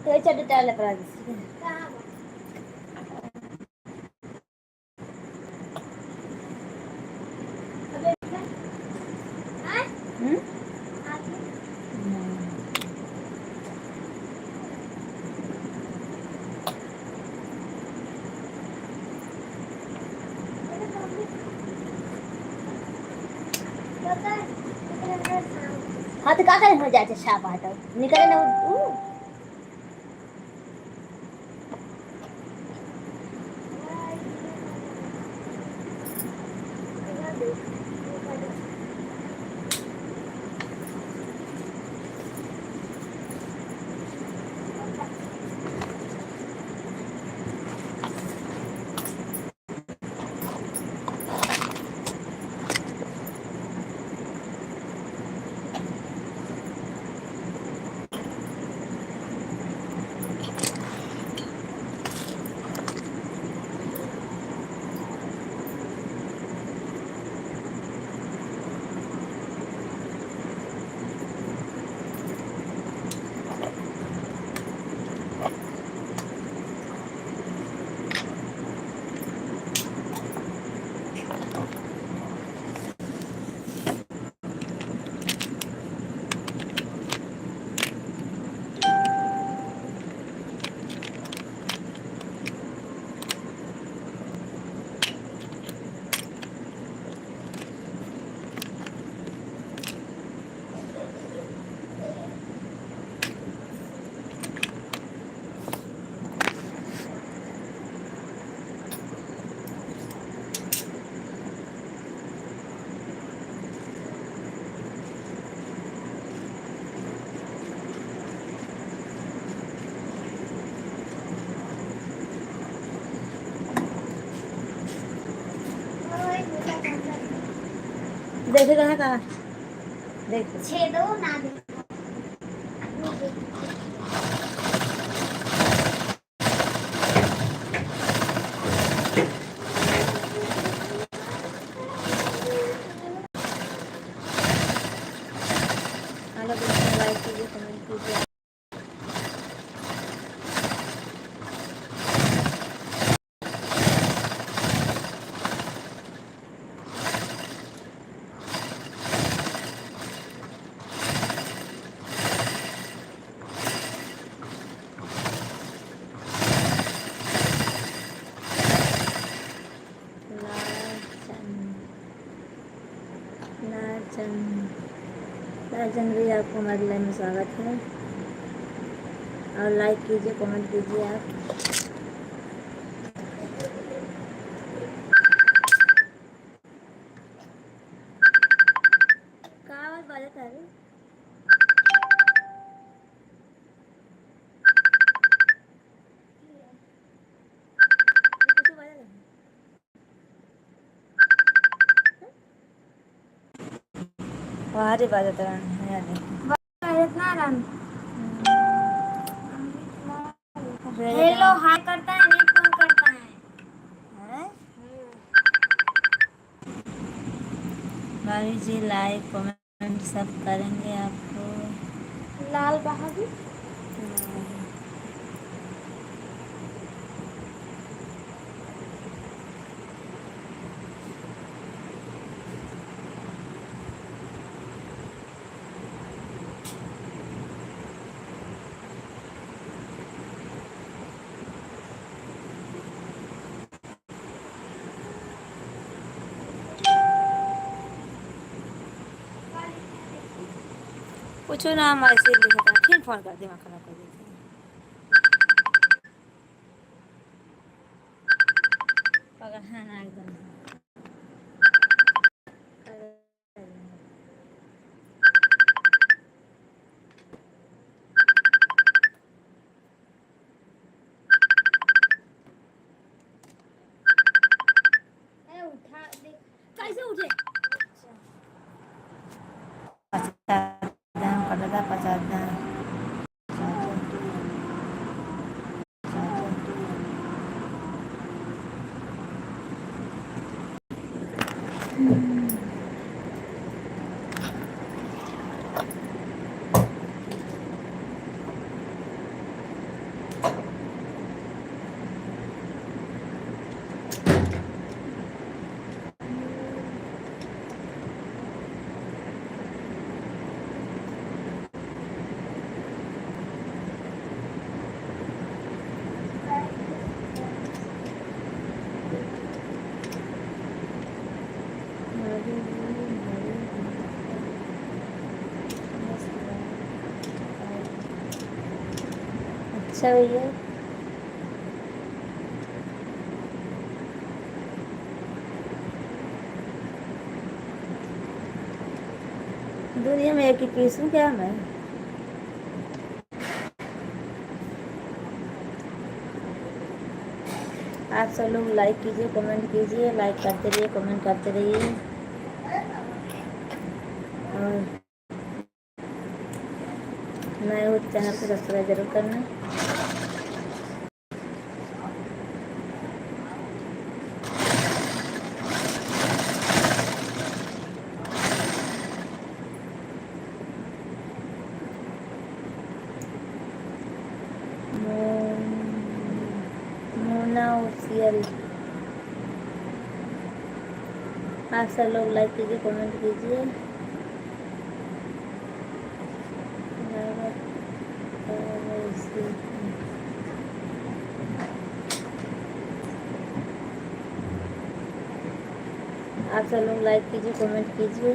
तो चट डाल पर हाँ तो का करे हो जाए छाप आता निकले ना देखे कहाँ कहाँ देख छेदो ना दे लाइक कीजिए कमेंट कीजिए जनवरी आपको हमारे लाइव में स्वागत है और लाइक कीजिए कमेंट कीजिए आप कहाँ आवाज बाजत है वारे बाजत है हेलो हाय करता है नहीं फोन करता है भाभी जी लाइक कमेंट सब करेंगे आपको लाल बहादुर पूछो ना हम ऐसे लिखा था फिर फोन कर दिमाग खराब कर देते पागल है ना एकदम उठा देख कैसे उठे पचाता अच्छा भैया, दुनिया में एक ही पीस हूँ क्या मैं? आप सब लोग लाइक कीजिए, कमेंट कीजिए, लाइक करते रहिए, कमेंट करते रहिए और नए हो चैनल को सब्सक्राइब जरूर करना। मोना ऑफिशियल, आप सब लोग लाइक कीजिए, कमेंट कीजिए। आप सब लोग लाइक कीजिए, कमेंट कीजिए।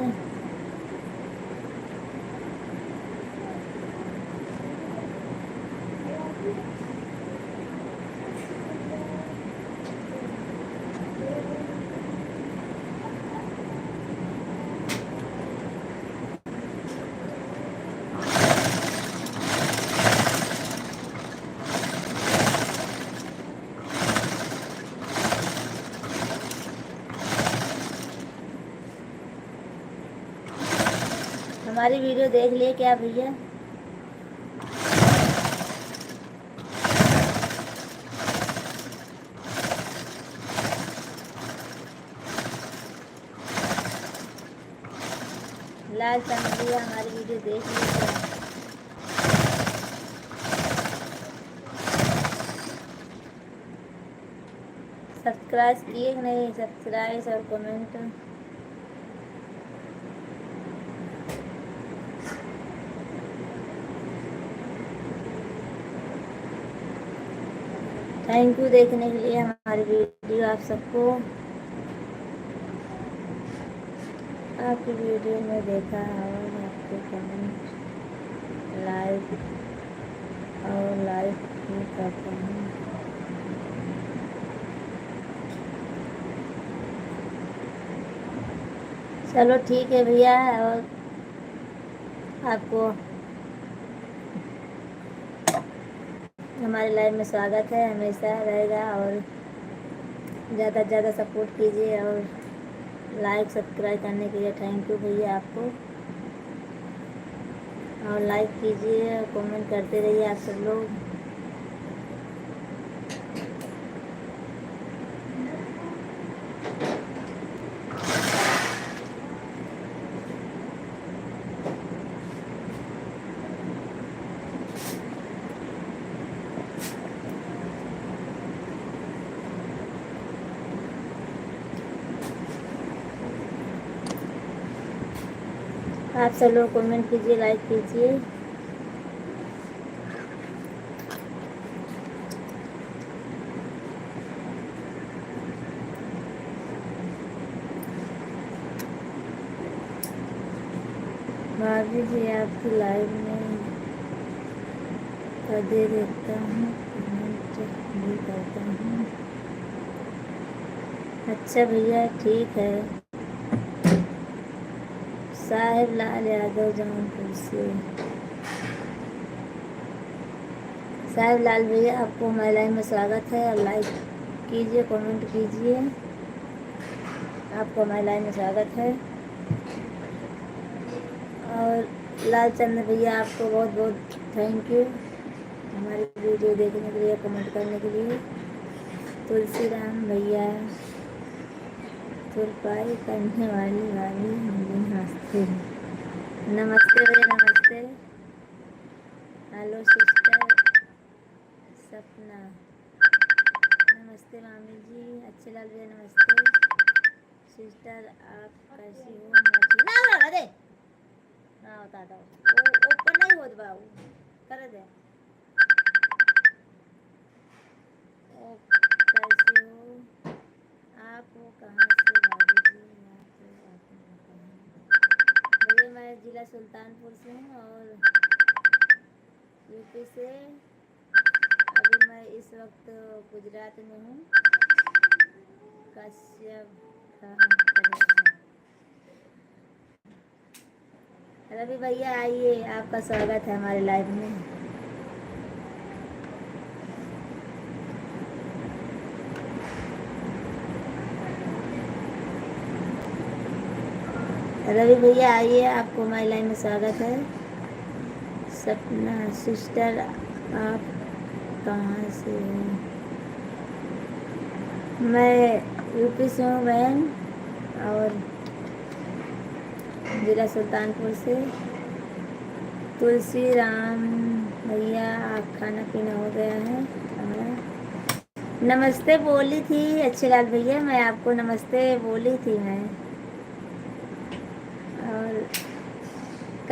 हमारी वीडियो देख लिए क्या भैया? लाल चंद भैया हमारी वीडियो देख लिए क्या? सब्सक्राइब किए कि नहीं? सब्सक्राइब और कमेंट। थैंक यू देखने के लिए हमारी वीडियो। आप सबको आपकी वीडियो में देखा और आपके कमेंट लाइक और लाइक भी करता हूँ। चलो ठीक है भैया, और आपको हमारे लाइव में स्वागत है, हमेशा रहेगा। और ज़्यादा से ज़्यादा सपोर्ट कीजिए और लाइक सब्सक्राइब करने के लिए थैंक यू भैया आपको। और लाइक कीजिए और कमेंट करते रहिए आप सब लोग। आप सब लोग कमेंट कीजिए, लाइक कीजिए। भाभी जी आपकी लाइव में कदे देखता हूँ, कमेंट भी करता हूँ। अच्छा भैया ठीक है। साहिब लाल यादव जौनपुर से। साहिब लाल भैया आपको हमारे लाइव में स्वागत है। और लाइक कीजिए, कमेंट कीजिए, आपको हमारे लाइव में स्वागत है। और लाल चंद्र भैया आपको बहुत बहुत थैंक यू हमारी वीडियो देखने के लिए, कमेंट करने के लिए। तुलसी राम भैया, तुरपाई करने वाली वाली हम भी हंसते हैं। नमस्ते भैया, नमस्ते। हेलो सिस्टर सपना, नमस्ते मामी जी। अच्छे लाल भैया नमस्ते। सिस्टर आप कैसी हो? ना दे ना बता दो, वो ऊपर नहीं होत बाबू कर दे। ओ कैसे हो आप? वो कहाँ से भाभी जी? यहाँ से आपने बताया भैया। मैं ज़िला सुल्तानपुर से हूँ और यूपी से। मैं इस वक्त गुजरात में हूँ। कश्यप रवि भैया आइए, आपका स्वागत है हमारे लाइव में। रवि भैया आइए, आपको हमारी लाइन में स्वागत है। सपना सिस्टर, आप कहाँ से हैं? मैं यूपी से हूँ बहन, और जिला सुल्तानपुर से। तुलसी राम भैया, आप खाना पीना हो गया है हमारा? नमस्ते बोली थी अच्छे लाल भैया, मैं आपको नमस्ते बोली थी मैं। और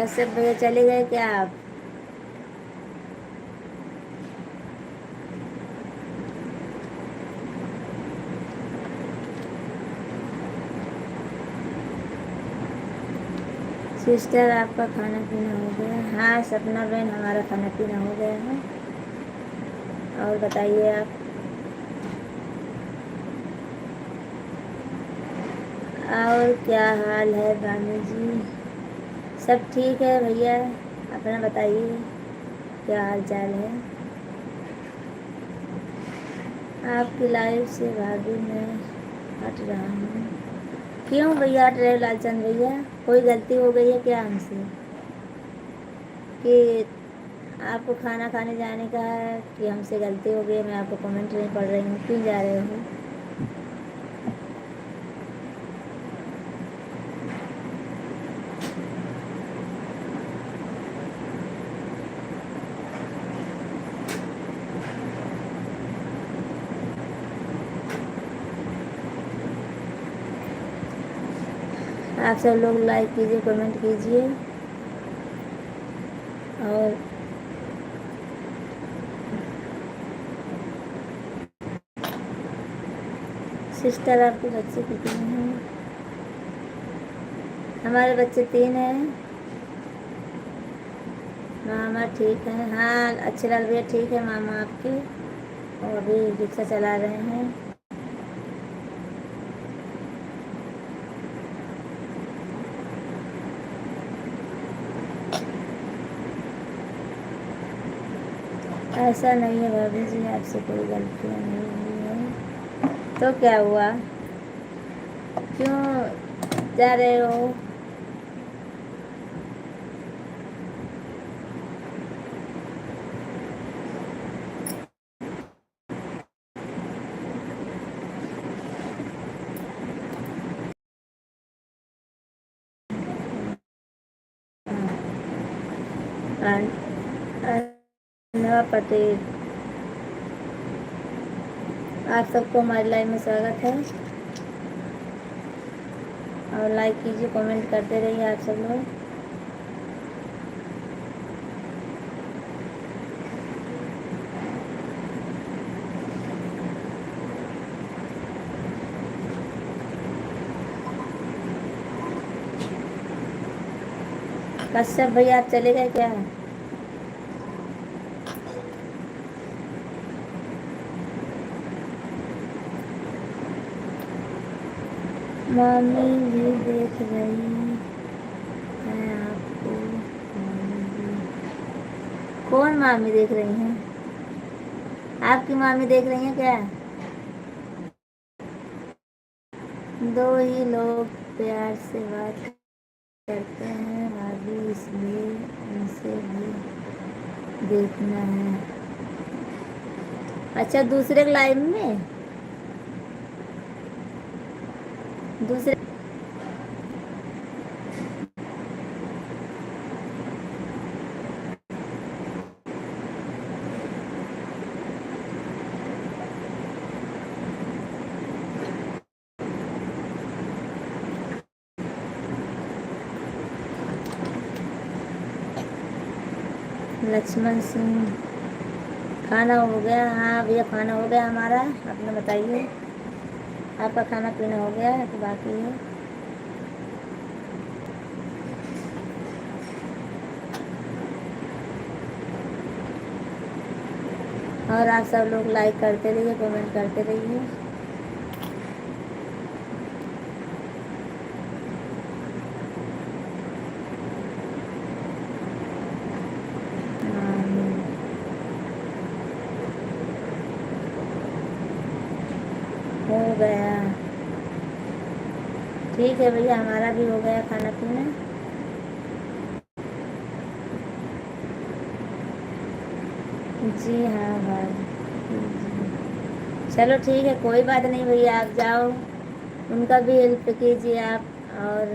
कश्यप भैया चले गए क्या आप? सिस्टर, आपका खाना पीना हो गया? हाँ सपना बहन, हमारा खाना पीना हो गया है। और बताइए आप। और क्या हाल है बानी जी? सब ठीक है भैया, अपना बताइए क्या हाल चाल है? आपकी लाइफ से भाभी मैं हट रहा हूँ। क्यों भैया हट रहे हो लालचंद भैया? कोई गलती हो गई है क्या हमसे कि आपको खाना खाने जाने का है, कि हमसे गलती हो गई? मैं आपको कमेंट नहीं पढ़ रही हूँ, क्यों जा रहे हो? आप सब लोग लाइक कीजिए, कमेंट कीजिए। और सिस्टर, आपके बच्चे कितने हैं? हमारे बच्चे 3 हैं। मामा ठीक है? हाँ अच्छे लाल भैया ठीक है मामा आपके, और अभी रिक्शा चला रहे हैं। ऐसा नहीं है भाभी जी, आपसे कोई गलतियाँ नहीं हुई है। तो क्या हुआ, क्यों जा रहे हो? धन्यवाद पटेल, आप सबको हमारी लाइव में स्वागत है। और लाइक कीजिए, कमेंट करते रहिए आप सब लोग। कश्यप भैया आप चले गए क्या? मम्मी भी देख रही है आपको। मामी भी। कौन मामी देख रही हैं? आपकी मामी देख रही हैं क्या? दो ही लोग प्यार से बात करते हैं भाभी, इसलिए उनसे भी देखना है। अच्छा, दूसरे लाइव में दूसरे। लक्ष्मण सिंह, खाना हो गया? हाँ भैया खाना हो गया हमारा, अपना बताइए, आपका खाना पीना हो गया है तो बाकी है? और आप सब लोग लाइक करते रहिए, कमेंट करते रहिए। हो गया। ठीक है भैया, हमारा भी हो गया खाना पीना। जी हाँ भाई। चलो ठीक है, कोई बात नहीं भैया, आप जाओ, उनका भी हेल्प कीजिए आप। और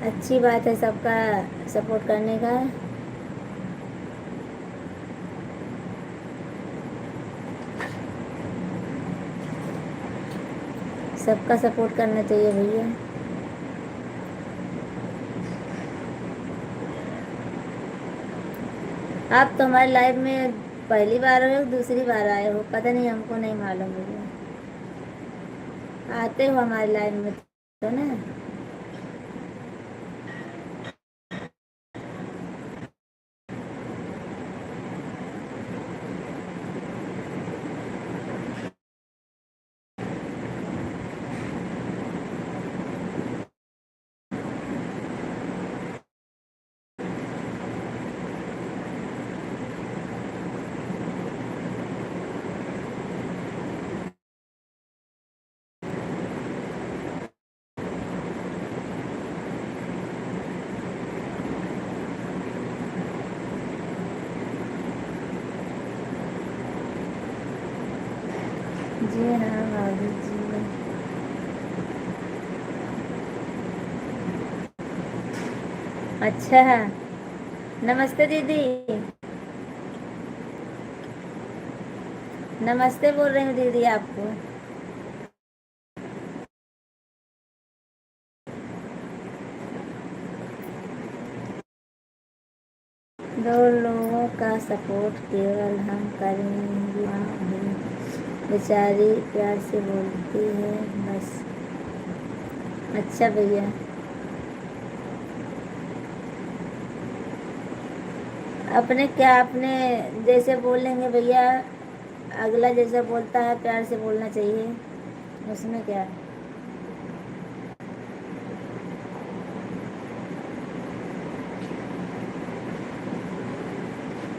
अच्छी बात है सबका सपोर्ट करने का। सबका सपोर्ट करना चाहिए भैया। आप तो हमारे लाइफ में पहली बार आए हो, दूसरी बार आए हो, पता नहीं, हमको नहीं मालूम भैया। आते हो हमारे लाइफ में तो ना। जी हाँ भाभी जी। अच्छा है। नमस्ते दीदी। नमस्ते बोल रही हूँ दीदी आपको। दो लोगों का सपोर्ट केवल हम करेंगे, माँ भी बेचारी प्यार से बोलती है बस। अच्छा भैया। अपने क्या, अपने जैसे बोलेंगे भैया, अगला जैसा बोलता है प्यार से बोलना चाहिए, उसमें क्या।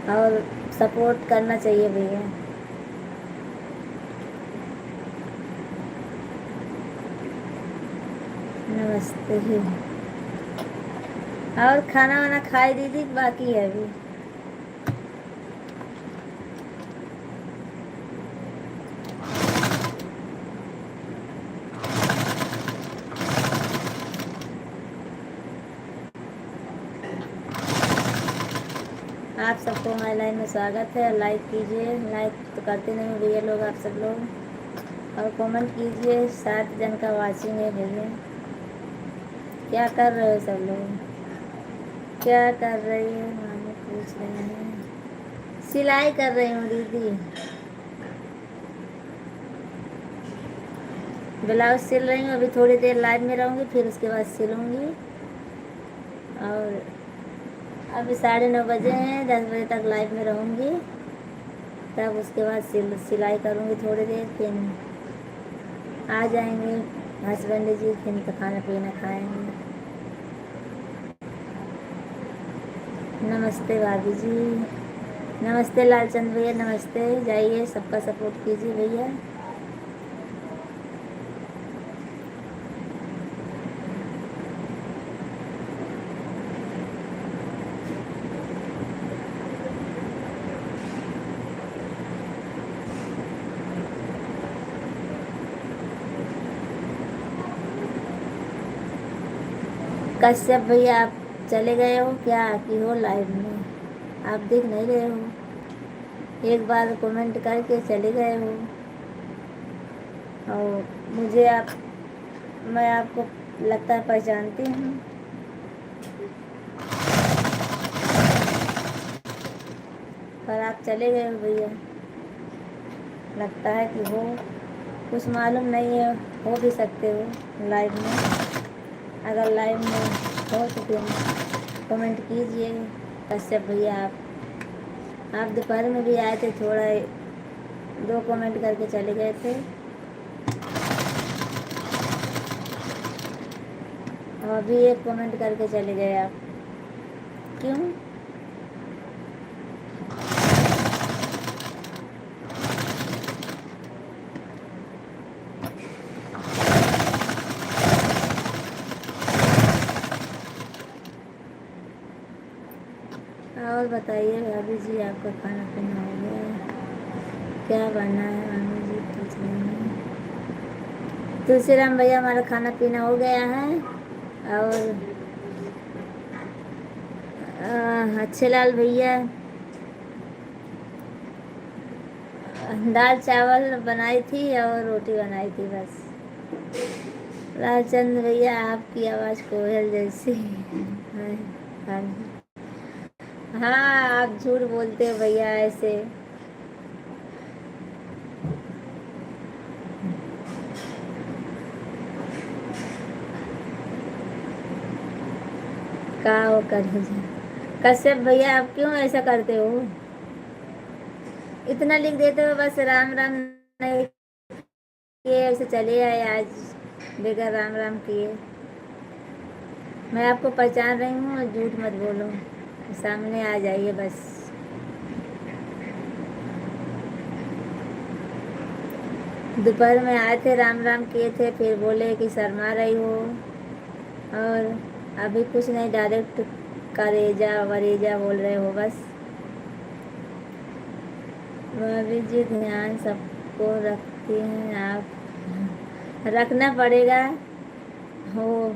और सपोर्ट करना चाहिए भैया। नमस्ते। और खाना वाना खाई दीदी, बाकी है अभी। आप सबको हमारे लाइन में स्वागत है। लाइक कीजिए, लाइक तो करते नहीं हो भैया लोग, आप सब लोग। और कमेंट कीजिए। 7 जन का वाचिंग है भैया। क्या कर रहे हो सब लोग? क्या कर रही है मानो पूछ रहे हैं। सिलाई कर रही हूँ दीदी, ब्लाउज सिल रही हूँ। अभी थोड़ी देर लाइव में रहूँगी, फिर उसके बाद सिलूँगी। और अभी 9:30 बजे हैं, 10 बजे तक लाइव में रहूँगी। तब उसके बाद सिलाई करूँगी थोड़ी देर, फिर आ जाएंगे हस्बैंड जी, फिर तो खाना पीना खाएंगे। नमस्ते भाभी जी। नमस्ते लालचंद भैया, नमस्ते। जाइए, सबका सपोर्ट कीजिए भैया। कश्यप भैया, आप चले गए हो क्या कि हो लाइव में? आप दिख नहीं रहे हो, एक बार कमेंट करके चले गए हो। और मुझे आप, मैं आपको लगता है पहचानती हूँ, पर आप चले गए हो भैया। लगता है कि हो, कुछ मालूम नहीं है, हो भी सकते हो लाइव में। अगर लाइव में हो तो फिर कमेंट कीजिए कश्यप भैया आप। आप दोपहर में भी आए थे, थोड़ा 2 कमेंट करके चले गए थे, और अभी 1 कमेंट करके चले गए आप, क्यों? और बताइए भाभी जी, आपका खाना पीना हो गया? क्या बना है भाभी जी? पूछ रही हैं। तुलसीराम भैया, हमारा खाना पीना हो गया है। और अच्छे लाल भैया, दाल चावल बनाई थी और रोटी बनाई थी बस। लालचंद भैया, आपकी आवाज़ कोयल जैसी है। हाँ हाँ, आप झूठ बोलते हो भैया ऐसे। का वो कर कश्यप भैया, आप क्यों ऐसा करते हो? इतना लिख देते हो, बस राम राम नहीं किए ऐसे चले आए आज बगैर राम राम किए। मैं आपको पहचान रही हूँ, झूठ मत बोलो, सामने आ जाइए बस। दोपहर में आए थे, राम राम किए थे, फिर बोले कि शर्मा रही हो, और अभी कुछ नहीं, डायरेक्ट करेजा वरेजा बोल रहे हो बस। भाभी जी, ध्यान सबको रखती हैं आप, रखना पड़ेगा। हो,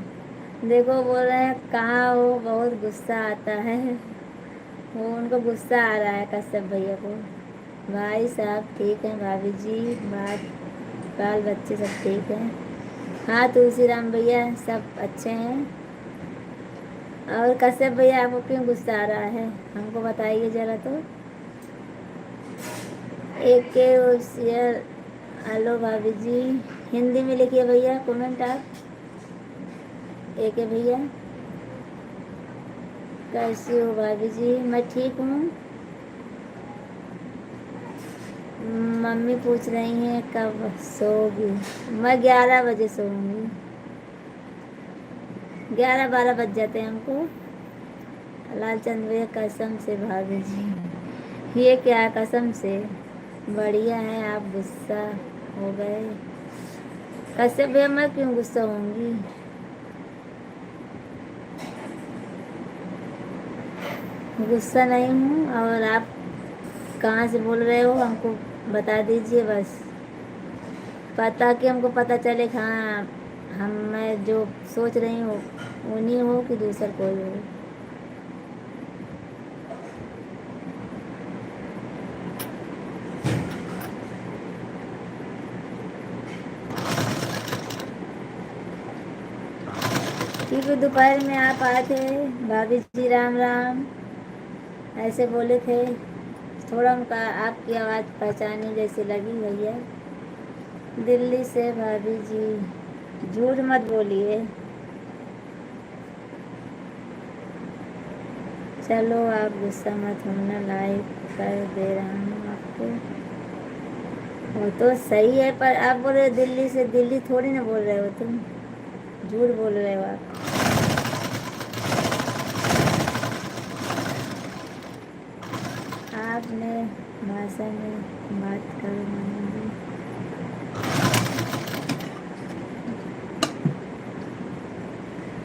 देखो बोल रहे हैं कहाँ हो, बहुत गुस्सा आता है। वो उनको गुस्सा आ रहा है कश्यप भैया को। भाई साहब ठीक है भाभी जी, बात बाल बच्चे सब ठीक हैं। हाँ तुलसीराम भैया, सब अच्छे हैं। और कश्यप भैया, आपको क्यों गुस्सा आ रहा है, हमको बताइए ज़रा तो। एक के शेयर। हेलो भाभी जी, हिंदी में लिखिए भैया कमेंट आप। एक है भैया, कैसी हो भाभी जी? मैं ठीक हूँ। मम्मी पूछ रही हैं कब सोओगी? मैं 11 बजे सोऊंगी, 11-12 बज जाते हैं हमको। लालचंद भैया, कसम से भाभी जी। ये क्या कसम से? बढ़िया है, आप गुस्सा हो गए। कश्यप भैया, मैं क्यों गुस्सा होंगी? गुस्सा नहीं हूँ। और आप कहाँ से बोल रहे हो, हमको बता दीजिए बस, पता कि हमको पता चले। हाँ, हम मैं जो सोच रही हूँ उन्हीं हो कि दूसर कोई हो। ठीक है, दोपहर में आप आए थे, भाभी जी राम राम ऐसे बोले थे, थोड़ा उनका आपकी आवाज़ पहचानी जैसी लगी भैया। दिल्ली से भाभी जी, झूठ मत बोलिए। चलो आप गुस्सा मत होना, लाइक कर दे रहा हूँ आपको। वो तो सही है, पर आप बोल रहे हो दिल्ली से, दिल्ली थोड़ी ना बोल रहे हो तुम, झूठ बोल रहे हो आप। आपने भाषा में बात करो मम्मी जी।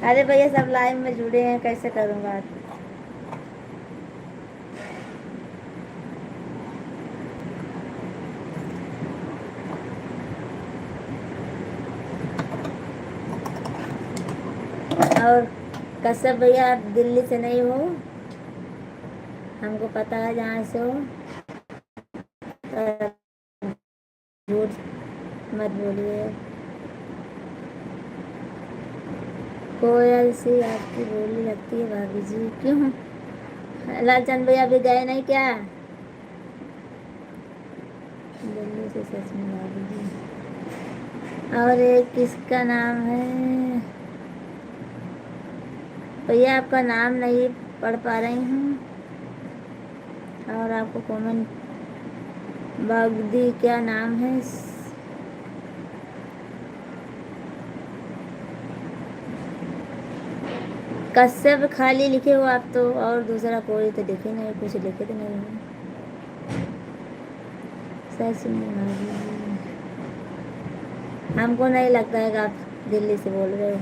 अरे भैया, सब लाइव में जुड़े हैं, कैसे करूँ बात? और कश्यप भैया, आप दिल्ली से नहीं हो, हमको पता है जहाँ से हो, तो झूठ मत बोलिए। कोयल सी आपकी बोली लगती है भाभी जी, क्यों? लालचंद भैया अभी गए नहीं क्या दिल्ली से? सच में भाभी जी। और एक किसका नाम है भैया? आपका नाम नहीं पढ़ पा रही हूँ। और आपको कमेंट बागदी क्या नाम है? कश्यप खाली लिखे हो आप तो, और दूसरा कोई तो लिखे नहीं, कुछ लिखे तो नहीं हो। सच में भाभी, हमको नहीं लगता है कि आप दिल्ली से बोल रहे हो।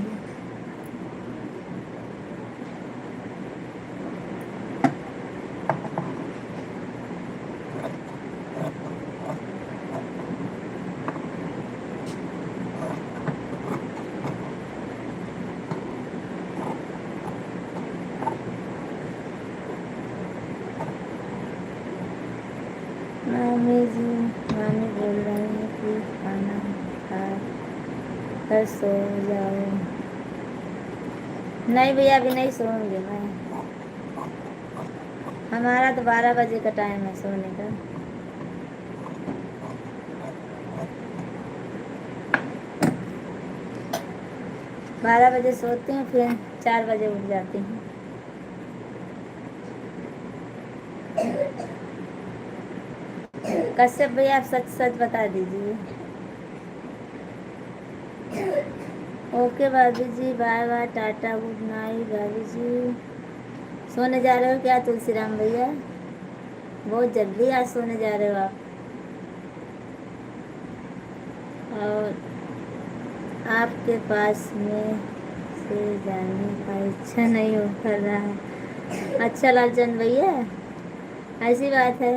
मामी जी, मामी बोल रहे हैं कि खाना खा कर सो जाओ। नहीं भैया, अभी नहीं सोऊंगी मैं। हमारा तो 12 बजे का टाइम है सोने का। 12 बजे सोती हूँ, फिर 4 बजे उठ जाती हूँ। कश्यप भैया, आप सच सच बता दीजिए। ओके भाभी जी, bye bye, tata, good night भाभी जी। सोने जा रहे हो क्या तुलसीराम भैया? बहुत जल्दी आज सोने जा रहे हो आप। और आपके पास में से जाने का इच्छा नहीं हो कर रहा है। अच्छा लालचंद भैया, ऐसी बात है।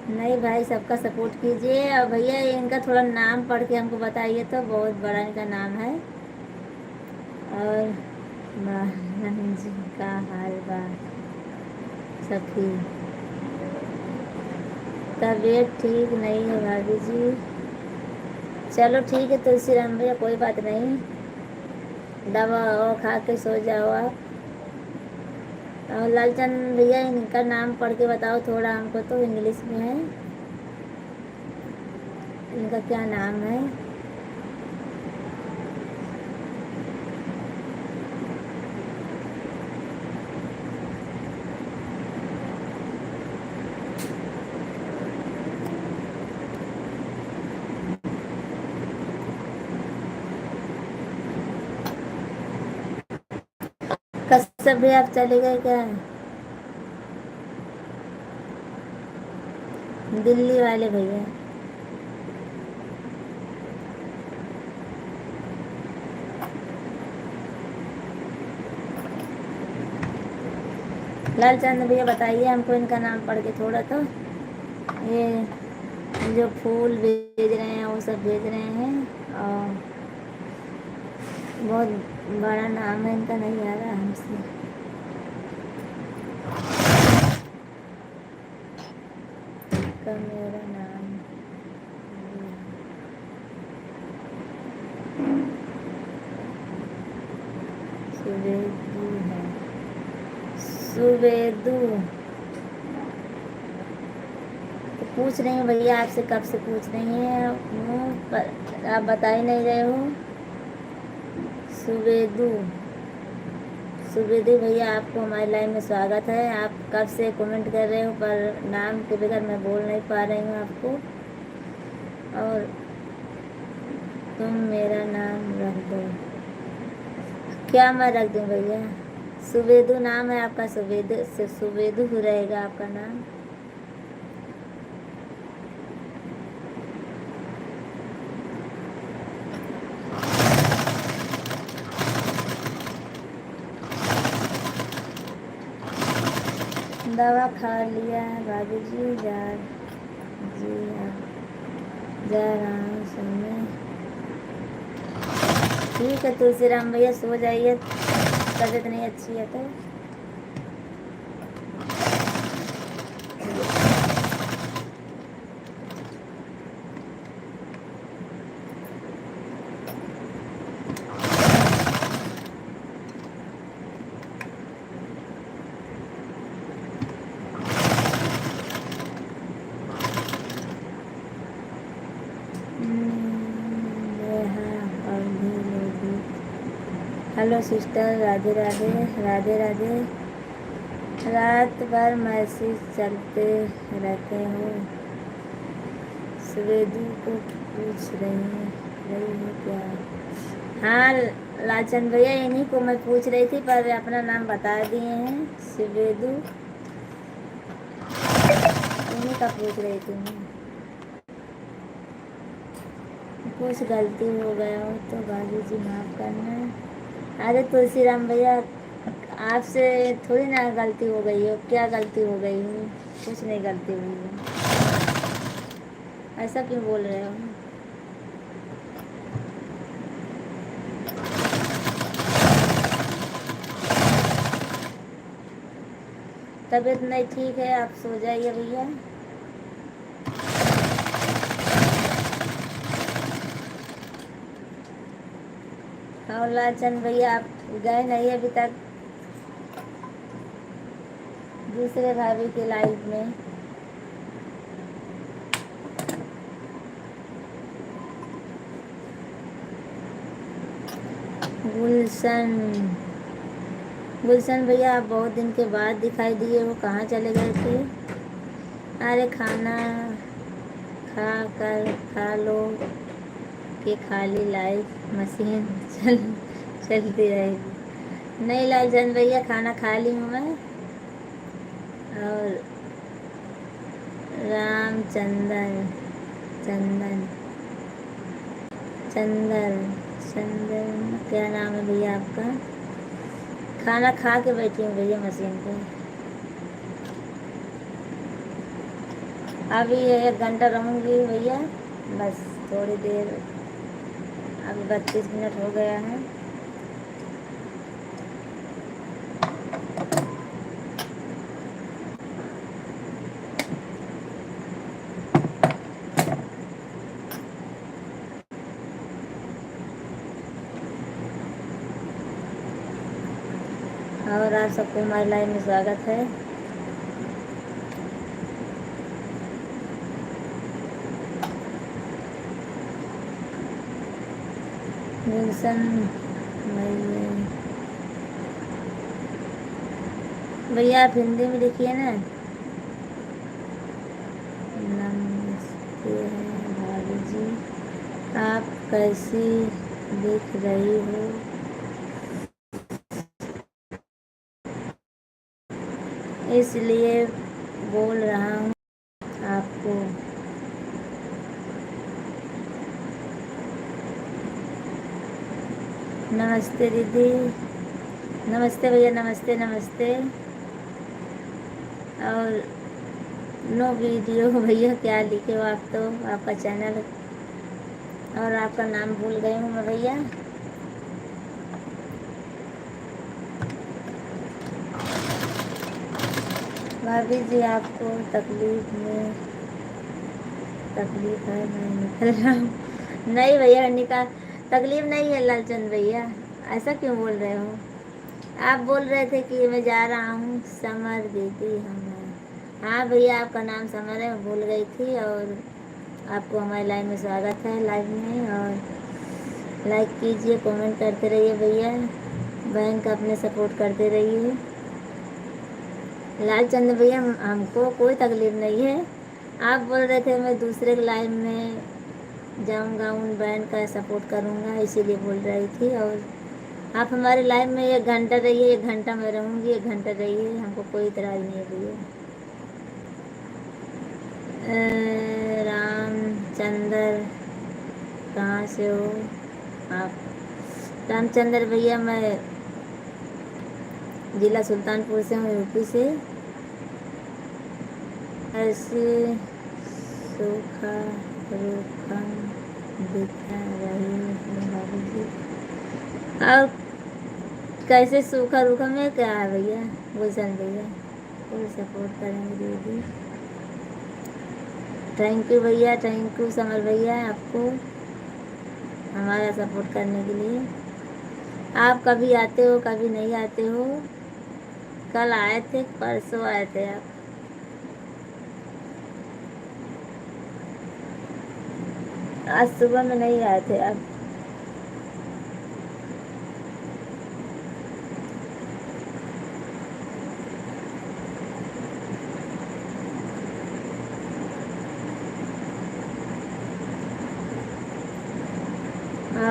नहीं भाई, सबका सपोर्ट कीजिए। और भैया इनका थोड़ा नाम पढ़ के हमको बताइए, तो बहुत बड़ा इनका नाम है। और महाराज जी का हाल बा सखी, तबीयत ठीक नहीं है भाभी जी। चलो ठीक है तुलसीराम भैया, कोई बात नहीं, दवा और खा के सो जाओ आप। और लालचंद भैया, इनका नाम पढ़ के बताओ थोड़ा हमको, तो इंग्लिश में है। इनका क्या नाम है? कश्यप भैया, आप चले गए क्या? दिल्ली वाले भैया। लालचंद भैया बताइए हमको इनका नाम पढ़ के थोड़ा तो। ये जो फूल भेज रहे हैं वो सब भेज रहे हैं, और बहुत बड़ा नाम है इनका, नहीं आ रहा हमसे। का मेरा नाम सुवेदू है। सुवेदू तो पूछ रही हूँ भैया आपसे, कब से पूछ रही हैं पर आप बता ही नहीं रहे हो। सुवेदू, सुवेदू भैया, आपको हमारी लाइन में स्वागत है। आप कब से कमेंट कर रहे हो, पर नाम के बगैर मैं बोल नहीं पा रही हूँ आपको। और तुम मेरा नाम रख दो। क्या मैं रख दूँ भैया? सुवेदू नाम है आपका, सुवेदू से सुवेदू रहेगा आपका नाम। दवा खा लिया है भाभी जी, जी हाँ, जा रहा हूँ सोने। ठीक है तुलसीराम भैया, सो जाइए, तबीयत नहीं अच्छी है तो। Hello sister, Radhe Radhe, Radhe Radhe. रात भर मैसेज चलते रहते हो। स्वेदु को पूछ रही हो क्या? हाँ लालचंद भैया, इन्हीं को मैं पूछ रही थी, पर अपना नाम बता दिए हैं स्वेदु, इन्हीं का पूछ रही थी मैं। कुछ गलती हो गया हो तो भाभी जी माफ़ करना। अरे तुलसीराम भैया, आपसे थोड़ी ना गलती हो गई हो, क्या गलती हो गई हो? कुछ नहीं गलती हुई है, ऐसा क्यों बोल रहे हो? तबीयत नहीं ठीक है, आप सो जाइए भैया। और लालचंद भैया, आप गए नहीं अभी तक दूसरे भाभी के लाइफ में? गुलशन, गुलशन भैया, आप बहुत दिन के बाद दिखाई दिए हो, कहाँ चले गए थे? अरे खाना खा कर खा लो कि खाली लाइफ मशीन चलती रहेगी। नहीं लालचंद भैया, खाना खा ली हूँ मैं। और रामचंदर, चंदन, चंदन, चंदन क्या नाम है भैया आपका? खाना खा के बैठी हूँ भैया मशीन पे। अभी 1 घंटा रहूँगी भैया, बस थोड़ी देर, अभी 32 मिनट हो गया है। और आप सबको हमारी लाइव में स्वागत है। गुलशन भैया, आप हिंदी में लिखिए ना। नमस्ते भाभी जी, आप कैसी दिख रही हो? इसलिए बोल रहा हूँ आपको। नमस्ते दीदी, नमस्ते भैया, नमस्ते नमस्ते। और नो वीडियो भैया, क्या लिखे हो आप? तो आपका चैनल और आपका नाम भूल गई हूँ मैं भैया। भाभी जी, आपको तकलीफ है, मैं निकल रहा हूँ। नहीं भैया, निकाल, तकलीफ नहीं है लालचंद भैया, ऐसा क्यों बोल रहे हो? आप बोल रहे थे कि मैं जा रहा हूँ। समर दीदी हमें, हाँ भैया, आपका नाम समर है, मैं भूल गई थी। और आपको हमारे लाइव में स्वागत है, लाइव में। और लाइक कीजिए, कमेंट करते रहिए भैया, बहन का अपने सपोर्ट करते रहिए। लालचंद भैया, हमको कोई तकलीफ नहीं है। आप बोल रहे थे मैं दूसरे लाइव में जाऊंगा, उन बहन का सपोर्ट करूंगा, इसीलिए बोल रही थी। और आप हमारे लाइव में 1 घंटा रहिए, 1 घंटा मैं रहूँगी, 1 घंटा रहिए, हमको कोई इतराज़ नहीं है भैया। रामचंदर, कहाँ से हो आप? रामचंदर भैया, मैं जिला सुल्तानपुर से हूँ, यूपी से। ऐसे सूखा रूखा दिखा रही है भाभी जी। और कैसे सूखा रूखा में क्या है भैया? गुलशन भैया, फुल सपोर्ट करेंगे दीदी। थैंक यू भैया, थैंक यू समर भैया, आपको हमारा सपोर्ट करने के लिए। आप कभी आते हो, कभी नहीं आते हो। कल आए थे, परसों आए थे आप। आज सुबह में नहीं आए थे आप।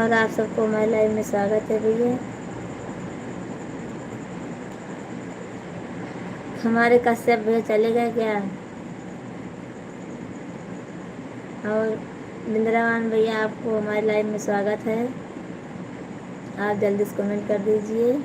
और आप सबको हमारे लाइव में स्वागत है भैया। हमारे कश्यप भैया चले गए क्या? और बिंद्रावन भैया, आपको हमारे लाइव में स्वागत है। आप जल्दी से कमेंट कर दीजिए।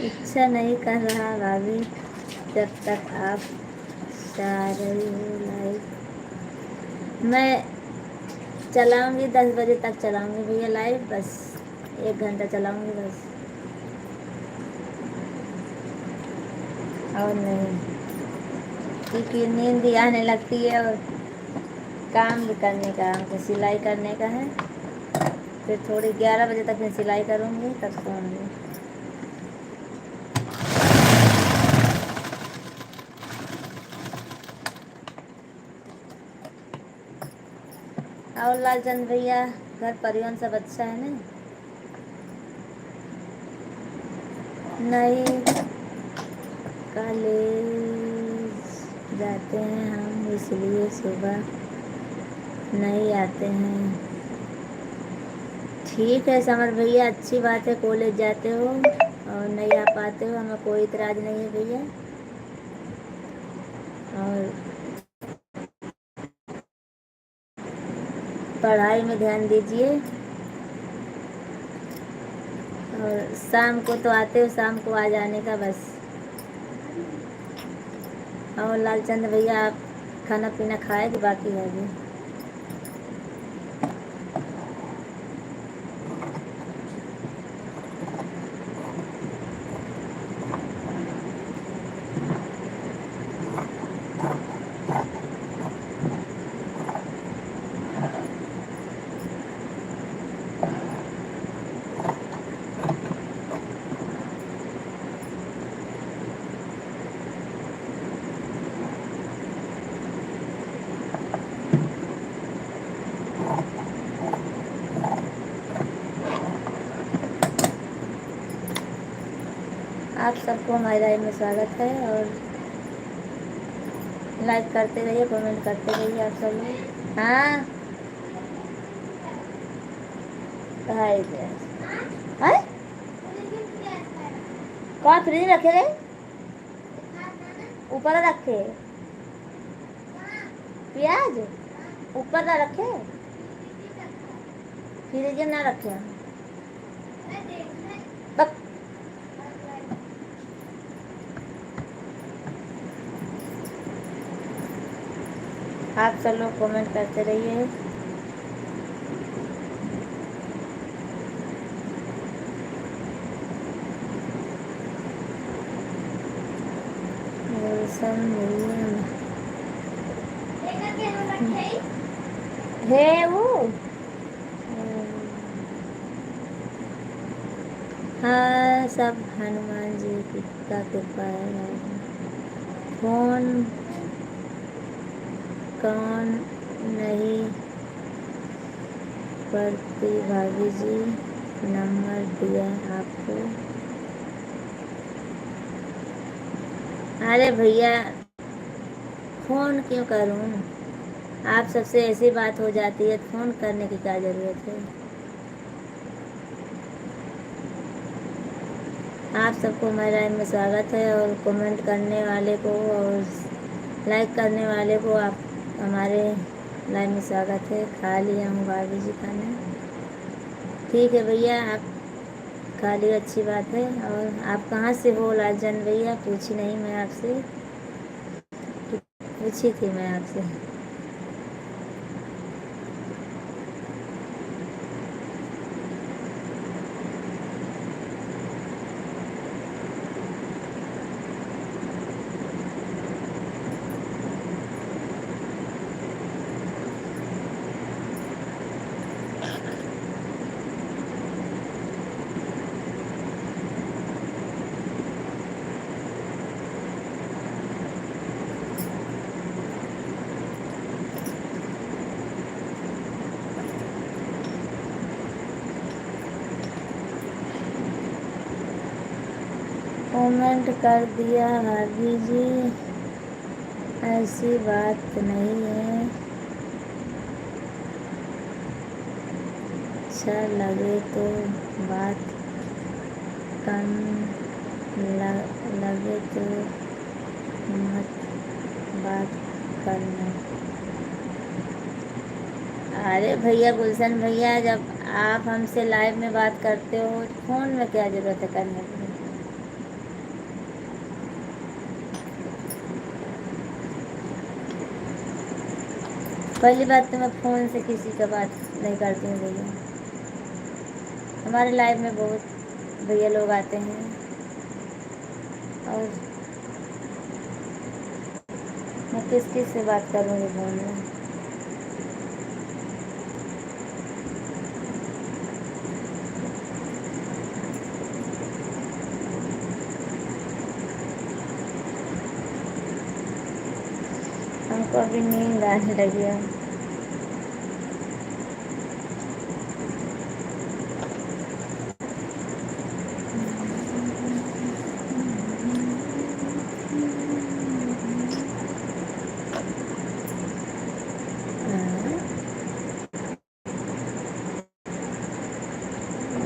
इच्छा नहीं कर रहा भाभी, जब तक आप चाह रही हो लाइव। मैं चलाऊंगी 10 बजे तक चलाऊंगी भैया लाइव, बस 1 घंटा चलाऊंगी बस, और नहीं, क्योंकि नींद भी आने लगती है और काम भी करने का, हमको सिलाई करने का है। फिर थोड़ी 11 बजे तक मैं सिलाई करूंगी, तब सोऊंगी। और लालचंद भैया, घर परिवार सब अच्छा है ना? नहीं, कॉलेज जाते हैं हम, इसलिए सुबह नहीं आते हैं। ठीक है समर भैया, अच्छी बात है, कॉलेज जाते हो और नहीं आ पाते हो, हमें कोई इतराज़ नहीं है भैया। और पढ़ाई में ध्यान दीजिए, और शाम को तो आते हो, शाम को आ जाने का बस। और लालचंद भैया, आप खाना पीना खाए कि बाकी है अभी? आप सबको हमारे लाइव में स्वागत है, और लाइक करते रहिए, कमेंट करते रहिए आप सब लोग। हाँ, हाय हाय, कौन फ्रिज रखे रे? ऊपर रखे प्याज, ऊपर ना रखे, फ्रिज ना रखे। बक, आप सब लोग कमेंट करते रहिए। है वो, हाँ, सब हनुमान जी की का कृपा है। फोन कौन नहीं करती भाभी जी, नंबर दिया आपको। अरे भैया, फ़ोन क्यों करूं? आप सबसे ऐसी बात हो जाती है, फ़ोन करने की क्या ज़रूरत है? आप सबको हमारे लाइव में स्वागत है, और कमेंट करने वाले को और लाइक करने वाले को आप हमारे लाइव में स्वागत है। खा लिया हूँ भाभी जी खाना। ठीक है भैया, आप खा लिया, अच्छी बात है। और आप कहाँ से हो लालचंद भैया? पूछी नहीं मैं आपसे। पूछी थी मैं आपसे। कमेंट कर दिया भाभी जी, ऐसी बात नहीं है, अच्छा लगे तो बात कम, लगे तो मत बात करना। अरे भैया गुलशन भैया, जब आप हमसे लाइव में बात करते हो तो फ़ोन में क्या ज़रूरत है करने की। पहली बात तो मैं फ़ोन से किसी का बात नहीं करती हूँ भैया। हमारे लाइव में बहुत भैया लोग आते हैं और मैं किस किस से बात करूँगी फ़ोन में। हमको अभी नींद आने लगी है।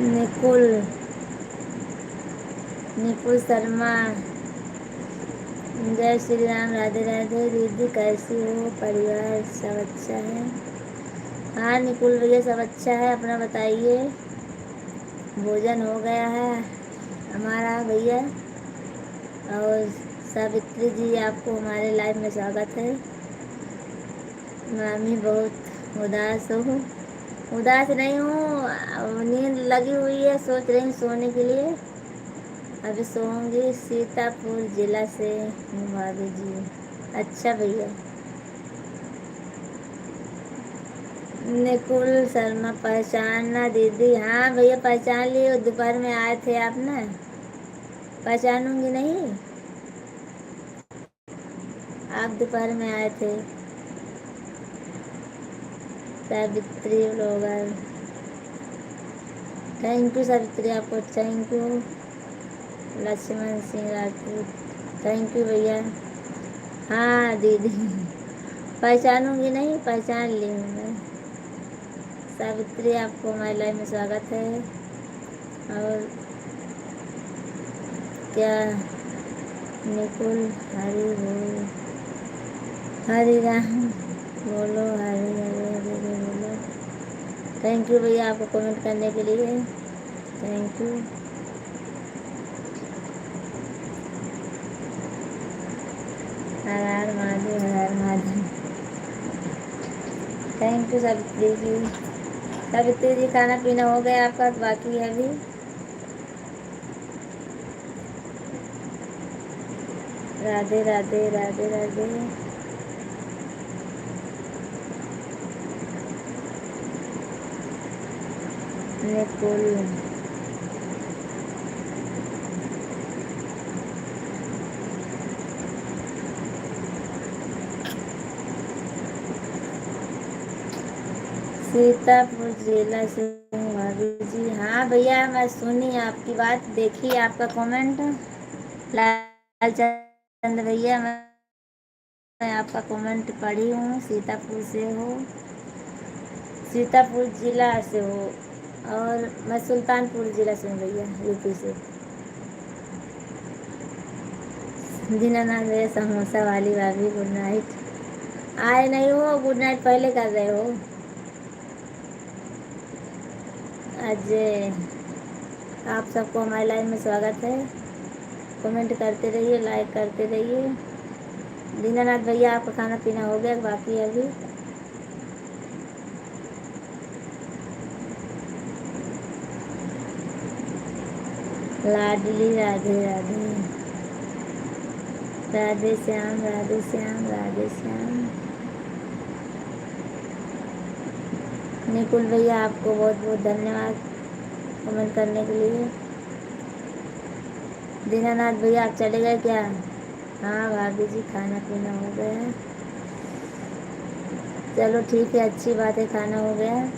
निकुल निकुल शर्मा, जय श्री राम, राधे राधे। दीदी कैसी हो, परिवार सब अच्छा है? हाँ निकुल भैया सब अच्छा है, अपना बताइए। भोजन हो गया है हमारा भैया। और सावित्री जी, आपको हमारे लाइव में स्वागत है। मामी बहुत उदास हो? उदास नहीं हूँ, नींद लगी हुई है, सोच रही हूँ सोने के लिए। अभी सोऊंगी। सीतापुर जिला से हूँ भाभी जी। अच्छा भैया। निकुल शर्मा पहचाना दीदी? हाँ भैया पहचान लिए, दोपहर में आए थे आप ना, पहचानूंगी नहीं? आप दोपहर में आए थे। Savitri blogger, thank you Savitri, आपको thank you. Lakshman Singh Rajput, thank you भैया। हाँ दीदी पहचानूंगी नहीं, पहचान ली हूँ मैं। सावित्री, आपको हमारे लाइव में स्वागत है। और क्या निकुल, हरी बोल, हरी राम बोलो, हरी हरी हरी हरी बोलो। थैंक यू भैया आपको कमेंट करने के लिए, थैंक यू। हर हर महादेव, हर हर महादेव। Thank you Savitri ji. सावित्री जी, खाना पीना हो गया आपका? बाकी है अभी? राधे राधे, राधे राधे। निकुल, सीतापुर जिला से हूँ भाभी जी। हाँ भैया मैं सुनी आपकी बात, देखी आपका कमेंट। लालचंद भैया, मैं आपका कमेंट पढ़ी हूँ। सीतापुर से हो, सीतापुर जिला से हो। और मैं सुल्तानपुर जिला से हूँ भैया, यूपी से। दीनानाथ भैया, समोसा वाली भाभी गुड नाइट। आए नहीं हो, गुड नाइट पहले कर रहे हो। अजय, आप सबको हमारे लाइव में स्वागत है। कमेंट करते रहिए, लाइक करते रहिए। दीनानाथ भैया आपका खाना पीना हो गया बाकी अभी? लाडली राधे राधे, राधे श्याम राधे श्याम राधे श्याम। निकुल भैया आपको बहुत बहुत धन्यवाद कमेंट करने के लिए। दीनानाथ भैया आप चले गए क्या? हाँ भाभी जी खाना पीना हो गया। चलो ठीक है, अच्छी बात है, खाना हो गया।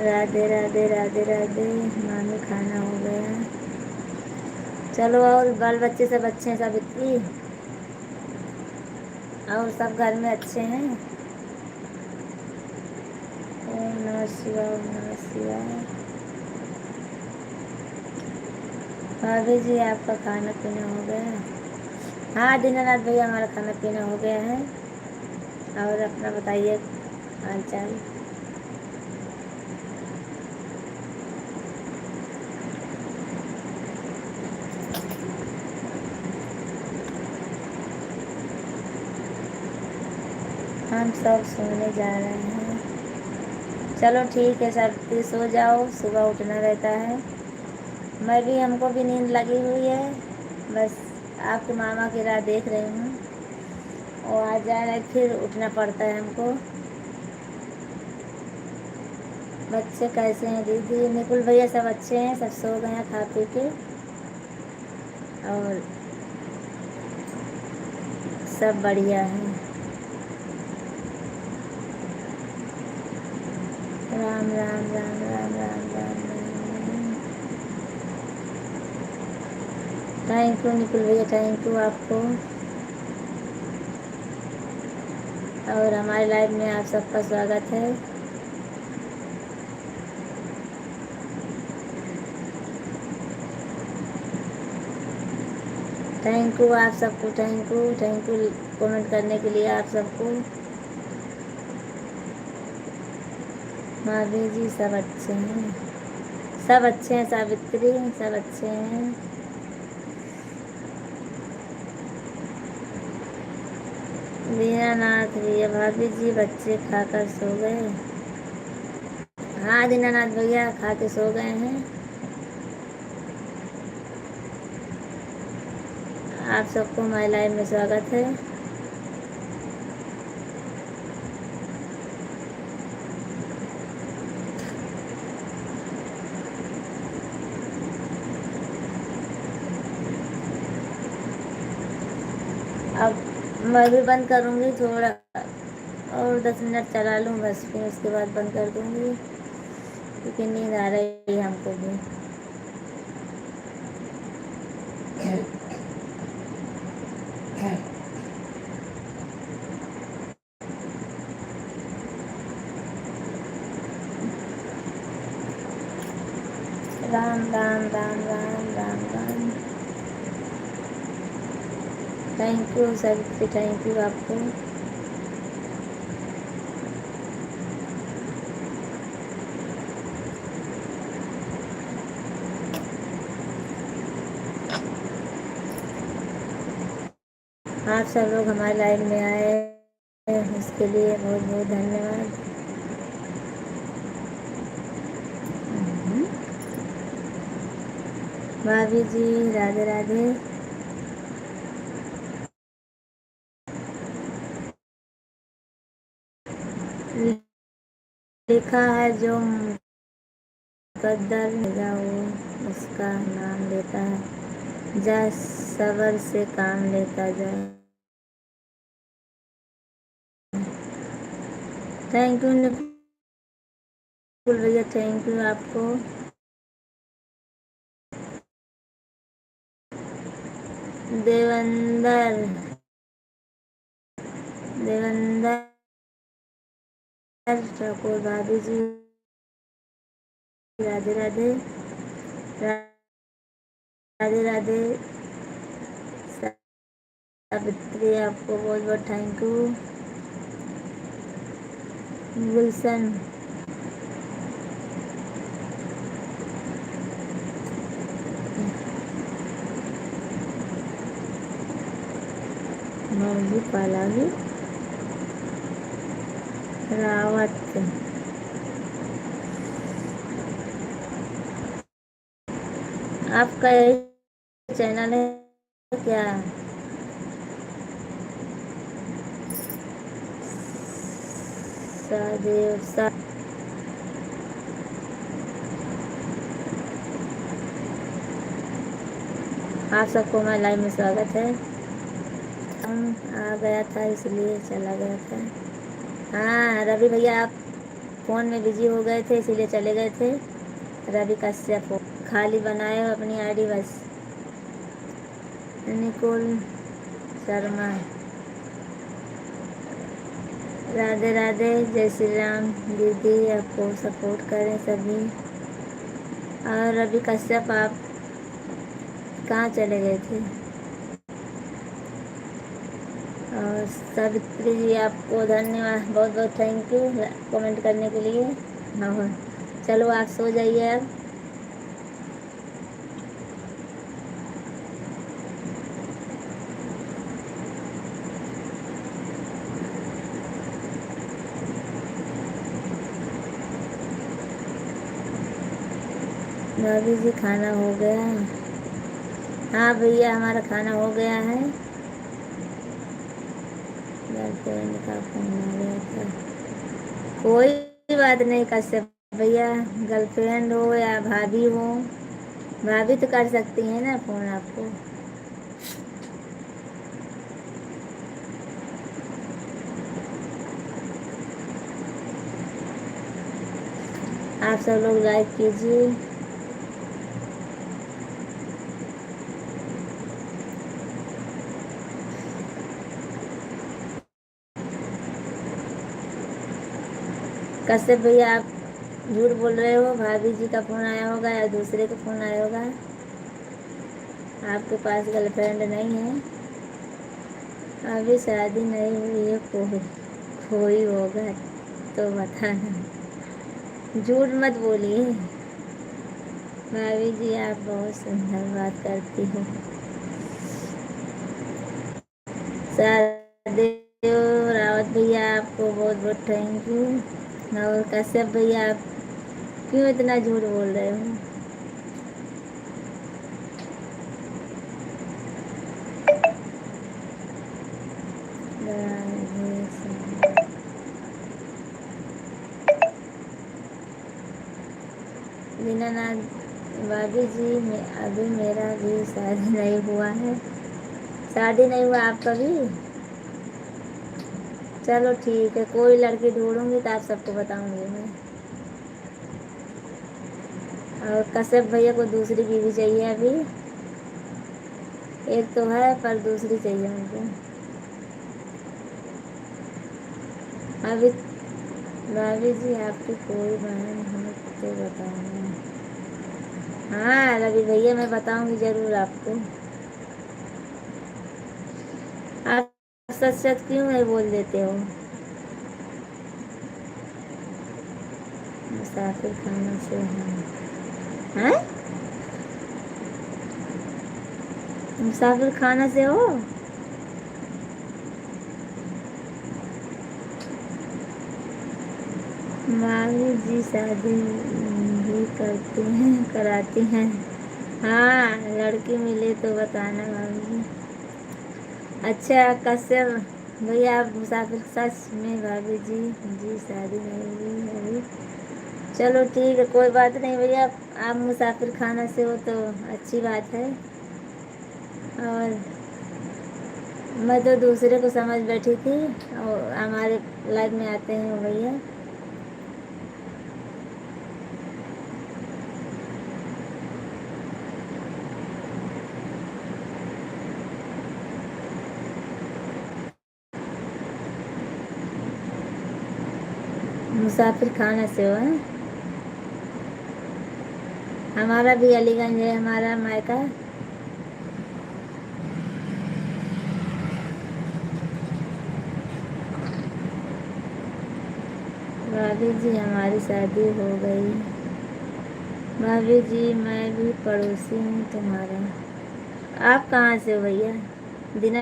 राधे राधे राधे राधे। मामी खाना हो गया। चलो और बाल बच्चे सब अच्छे हैं सावित्री? और सब घर में अच्छे हैं? ओम नमः शिवाय ओम नमः शिवाय। भाभी जी आपका खाना पीना हो गया? हाँ दीनानाथ भैया हमारा खाना पीना हो गया है। और अपना बताइए हाल चाल। हम सब सोने जा रहे हैं। चलो ठीक है सब, फिर सो जाओ, सुबह उठना रहता है। मैं भी, हमको भी नींद लगी हुई है, बस आपके मामा की राह देख रही हूँ। वो आ जाए फिर उठना पड़ता है हमको। बच्चे कैसे हैं दीदी? निकुल भैया सब अच्छे हैं, सब सो गए हैं खा पी के, और सब बढ़िया है। राम राम राम राम राम राम राम। थैंक यू निकुल भैया, थैंक यू आपको। और हमारे लाइफ में आप सबका स्वागत है। थैंक यू आप सबको, थैंक यू कमेंट करने के लिए आप सबको। भाभी जी सब अच्छे हैं, सब अच्छे हैं सावित्री, सब अच्छे हैं। दीनानाथ भैया, भाभी जी बच्चे खाकर सो गए? हाँ दीनानाथ भैया खा के सो गए हैं। आप सबको हमारे लाइफ में स्वागत है। अब मैं भी बंद करूँगी, थोड़ा और 10 मिनट चला लूँ बस, फिर उसके बाद बंद कर दूँगी, क्योंकि नींद आ रही है हमको भी। Ram Ram Ram Ram Ram Ram. Thank you sir, thank you आपको। आप सब लोग हमारे लाइफ में आए, इसके लिए बहुत बहुत धन्यवाद। भाभी जी राधे राधे। लिखा है जो मुकद्दर मिला वो उसका नाम लेता है, जा सबर से काम लेता जाए। थैंक यू निकुल भैया, थैंक यू आपको। देवेंदर, देवेंदर ठाकुर, भाभी जी राधे राधे, राधे राधे। सावित्री आपको बहुत बहुत थैंक यू। गुलशन, जी पालागी रावत। आपका यही चैनल है क्या? सदेव सा आप सबको मैं लाइव में स्वागत है। हम आ गया था इसलिए चला गया था। हाँ रवि भैया, आप फ़ोन में बिजी हो गए थे इसीलिए चले गए थे। रवि कश्यप हो, खाली बनाए हो अपनी आईडी बस। निकोल शर्मा, राधे राधे, जय श्री राम दीदी, आपको सपोर्ट करें सभी। और रवि कश्यप, आप कहाँ चले गए थे? और सावित्री जी, आपको धन्यवाद, बहुत बहुत थैंक यू कमेंट करने के लिए। हाँ चलो आप सो जाइए अब। भाभी जी खाना हो गया? हाँ भैया हमारा खाना हो गया है। गर्लफ्रेंड का फोन आ गया था। कोई बात नहीं कश्यप भैया, गर्लफ्रेंड हो या भाभी हो, भाभी तो कर सकती है ना फोन आपको। आप सब लोग लाइक कीजिए। कश्यप भैया, आप झूठ बोल रहे हो, भाभी जी का फ़ोन आया होगा या दूसरे का फ़ोन आया होगा। आपके पास गर्लफ्रेंड नहीं है? अभी शादी नहीं हुई है, कोई होगा तो बताना, झूठ मत बोलिए। भाभी जी आप बहुत सुंदर बात करती हो। सहदेव रावत भैया, आपको बहुत बहुत थैंक यू। और कश्यप भैया, आप क्यों इतना झूठ बोल रहे हो? दीनानाथ, भाभी जी अभी मेरा भी शादी नहीं हुआ है। शादी नहीं हुआ आपका भी? चलो ठीक है, कोई लड़की ढूंढूंगी तो आप सबको बताऊंगी मैं। और कश्यप भैया को दूसरी बीवी चाहिए अभी? एक तो है पर दूसरी चाहिए उनको अभी। भाभी जी आपकी कोई बहन हो तो बताना। हाँ रवि भैया, मैं बताऊंगी जरूर आपको। आप सच सच क्यों नहीं बोल देते हो? मुसाफिर खाना से हैं? मुसाफिर खाना से हो? भाभी जी शादी भी करती हैं, कराती हैं। हाँ लड़की मिले तो बताना भाभी जी। अच्छा कश्यप भैया, आप मुसाफिर, सच में भाभी जी जी शादी नहीं हुई है अभी? चलो ठीक है, कोई बात नहीं भैया, आप मुसाफिर खाना से हो तो अच्छी बात है। और मैं तो दूसरे को समझ बैठी थी, और हमारे लाइफ में आते हैं वो भैया। मुसाफिर खाना से हो हैं? हमारा भी अलीगंज है हमारा मायका। भाभी जी हमारी शादी हो गई। भाभी जी मैं भी पड़ोसी हूँ तुम्हारा। आप कहाँ से हो भैया? दिना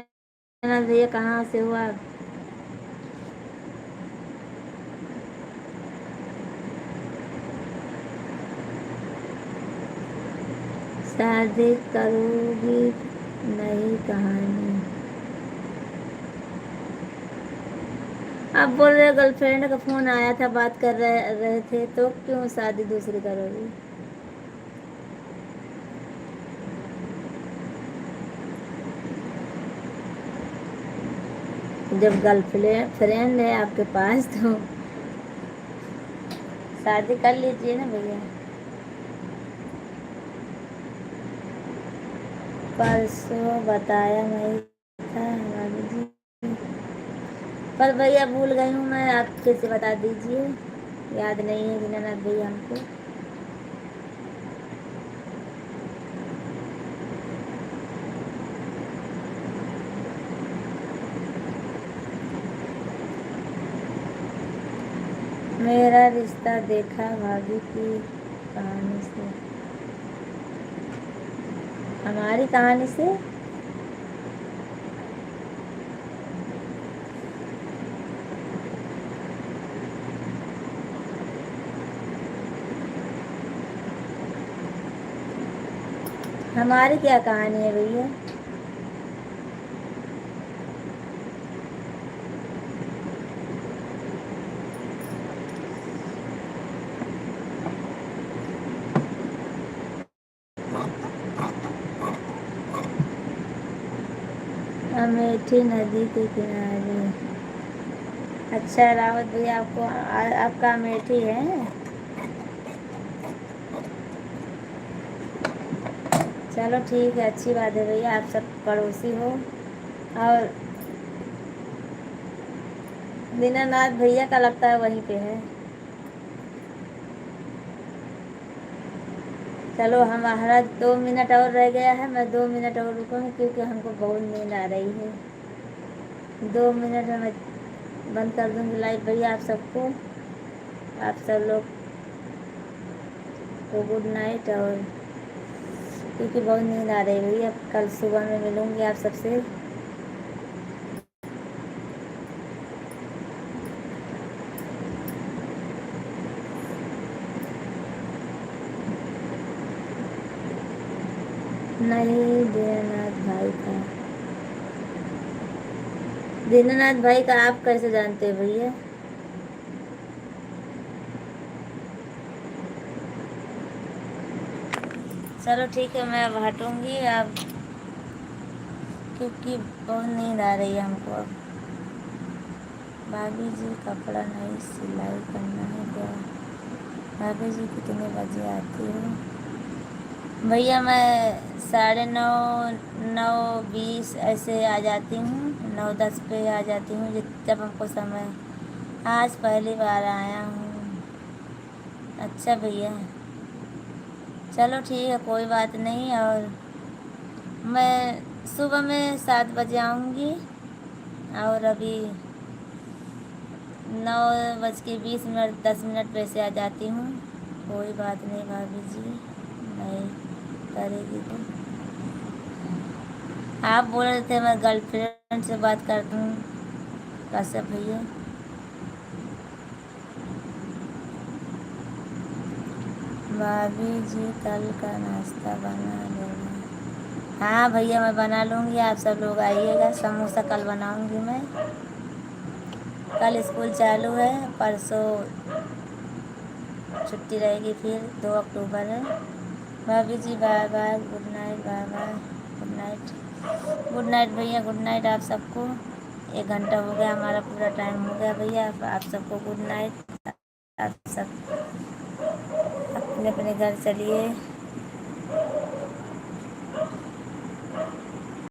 भैया कहाँ से हो आप? शादी करोगी नई कहानी। आप बोल रहे गर्लफ्रेंड का फोन आया था, बात कर रहे थे, तो क्यों शादी दूसरी करोगी? जब गर्लफ्रेंड फ्रेंड है आपके पास तो शादी कर लीजिए ना भैया। परसों बताया नहीं था भाभी जी, पर भैया भूल गई हूँ मैं, आप फिर से बता दीजिए। याद नहीं है दीनानाथ भैया हमको। मेरा रिश्ता देखा भाभी की कहानी से। हमारी कहानी से? हमारी क्या कहानी है भैया? अमेठी नदी के किनारे। अच्छा रावत भैया, आपका अमेठी है? चलो ठीक है, अच्छी बात है भैया, आप सब पड़ोसी हो। और दीनानाथ भैया का लगता है वहीं पे है। चलो हमारा 2 मिनट और रह गया है, मैं 2 मिनट और रुकूंगी क्योंकि हमको बहुत नींद आ रही है। 2 मिनट में मैं बंद कर दूंगी लाइव भैया। आप सबको, आप सब लोग को गुड नाइट। और क्योंकि बहुत नींद आ रही है भैया, कल सुबह में मिलूंगी आप सबसे। नहीं, दीनानाथ भाई का आप कैसे जानते हैं भैया? चलो ठीक है, मैं अब हटूंगी अब, क्योंकि बहुत नींद आ रही है हमको अब। भाभी जी कपड़ा नहीं सिलाई करना है क्या? भाभी जी कितने बजे आती हो? भैया मैं 9:30, 9:20 ऐसे आ जाती हूँ, 9:10 पे आ जाती हूँ, जब हमको समय। आज पहली बार आया हूँ। अच्छा भैया, चलो ठीक है, कोई बात नहीं। और मैं सुबह में 7 बजे आऊँगी, और अभी 9:20, 10 मिनट पे से आ जाती हूँ। कोई बात नहीं भाभी जी, नहीं करेगी तो। आप बोल रहे थे मैं गर्लफ्रेंड से बात करती हूँ, कश्यप भैया। भाभी जी कल का नाश्ता बना लेना। हाँ भैया, मैं बना लूँगी, आप सब लोग आइएगा। समोसा कल बनाऊँगी मैं। कल स्कूल चालू है, परसों छुट्टी रहेगी, फिर 2 अक्टूबर है। भाभी जी bye bye, good night, bye bye, good night. Good night भैया, गुड नाइट आप सबको। 1 घंटा हो गया, हमारा पूरा टाइम हो गया भैया। आप सबको गुड नाइट। आप सब अपने अपने घर चलिए।